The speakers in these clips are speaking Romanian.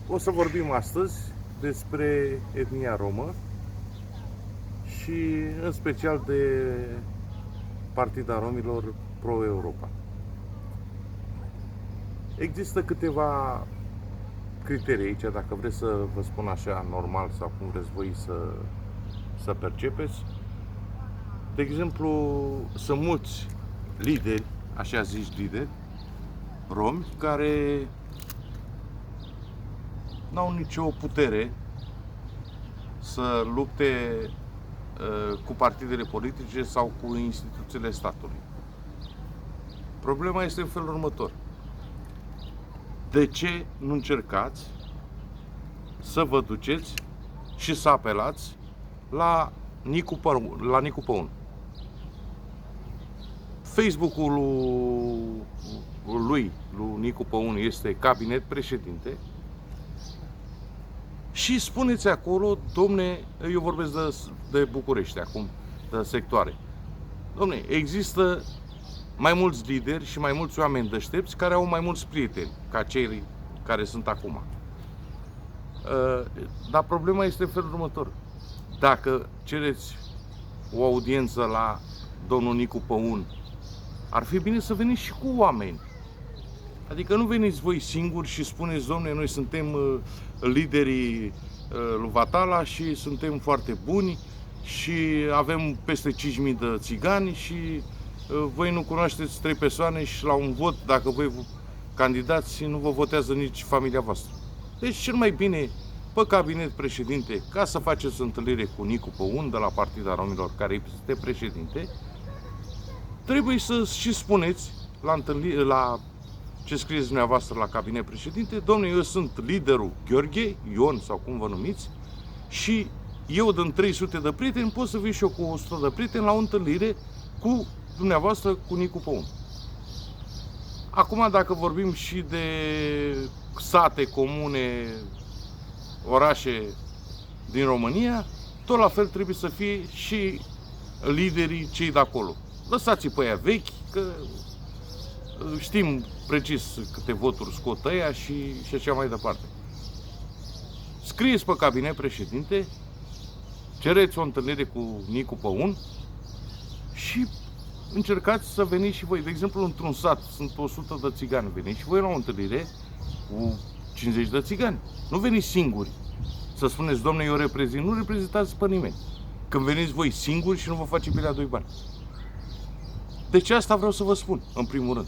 O să vorbim astăzi despre etnia romă și în special de Partida Romilor Pro-Europa. Există câteva criterii aici, dacă vreți să vă spun așa normal sau cum vreți voi să percepeți. De exemplu, sunt mulți lideri, așa zici lideri, romi, care n-au nicio putere să lupte cu partidele politice sau cu instituțiile statului. Problema este în felul următor. De ce nu încercați să vă duceți și să apelați la Nicu Păun? Facebook-ul lui Nicu Păun este cabinet președinte și spuneți acolo, domne, eu vorbesc de București acum, de sectoare. Domne, există mai mulți lideri și mai mulți oameni deștepți care au mai mulți prieteni ca cei care sunt acum. Dar problema este în felul următor. Dacă cereți o audiență la domnul Nicu Păun, ar fi bine să veniți și cu oameni. Adică nu veniți voi singuri și spuneți, domne, noi suntem liderii lui Vatala și suntem foarte buni și avem peste 5.000 de țigani și voi nu cunoașteți 3 persoane și la un vot, dacă voi candidați, nu vă votează nici familia voastră. Deci cel mai bine pe cabinet președinte, ca să faceți întâlnire cu Nicu Păun de la Partida Romilor, care este președinte, trebuie să și spuneți la ce scrieți dumneavoastră la cabinet președinte, domnule, eu sunt liderul Gheorghe, Ion sau cum vă numiți, și eu din 300 de prieteni pot să vin și eu cu 100 de prieteni la o întâlnire cu dumneavoastră, cu Nicu Păun. Acum, dacă vorbim și de sate, comune, orașe din România, tot la fel trebuie să fie și liderii cei de acolo. Lăsați-i pe aia vechi, că știm precis câte voturi scot ăia și așa mai departe. Scrieți pe cabinet președinte, cereți o întâlnire cu Nicu Păun și încercați să veniți și voi. De exemplu, într-un sat sunt 100 de țigani, veniți și voi la o întâlnire cu 50 de țigani. Nu veniți singuri să spuneți, domne, eu reprezint. Nu reprezentați pe nimeni. Când veniți voi singuri și nu vă face pilea 2 bani. Deci asta vreau să vă spun, în primul rând.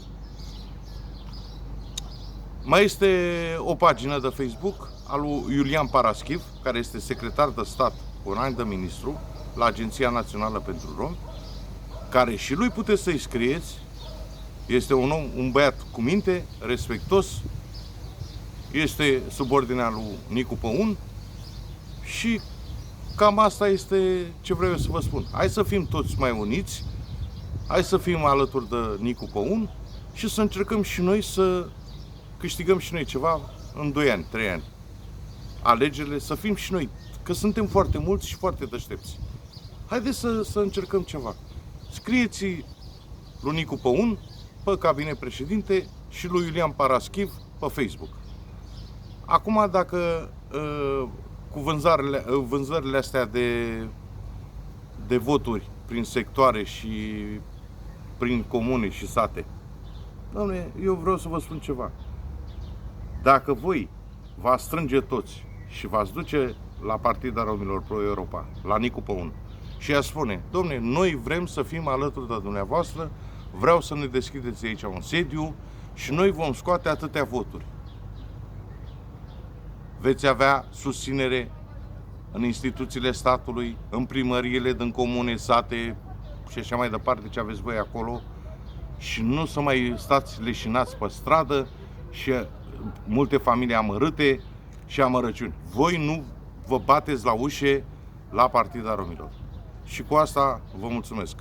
Mai este o pagină de Facebook al lui Iulian Paraschiv, care este secretar de stat cu un an de ministru la Agenția Națională pentru Romi, care și lui puteți să-i scrieți. Este un om, un băiat cu minte, respectos, este subordinea lui Nicu Păun și cam asta este ce vreau eu să vă spun. Hai să fim toți mai uniți, hai să fim alături de Nicu Păun și să încercăm și noi să câștigăm și noi ceva în 2 ani, 3 ani. Alegerile, să fim și noi, că suntem foarte mulți și foarte deștepți. Haideți să încercăm ceva. Scrieți lui Nicu Păun pe cabinet președinte și lui Iulian Paraschiv pe Facebook. Acum, dacă cu vânzările astea de voturi prin sectoare și prin comune și sate, doamne, eu vreau să vă spun ceva. Dacă voi v-ați strânge toți și v-ați duce la Partida Romilor Pro-Europa, la Nicu Păun, și ea spune, domne, noi vrem să fim alături de dumneavoastră, vreau să ne deschideți aici un sediu și noi vom scoate atâtea voturi. Veți avea susținere în instituțiile statului, în primăriile din comune, sate și așa mai departe, ce aveți voi acolo, și nu să mai stați leșinați pe stradă și multe familii amărâte și amărăciuni. Voi nu vă bateți la ușe la Partida Romilor. Și cu asta vă mulțumesc.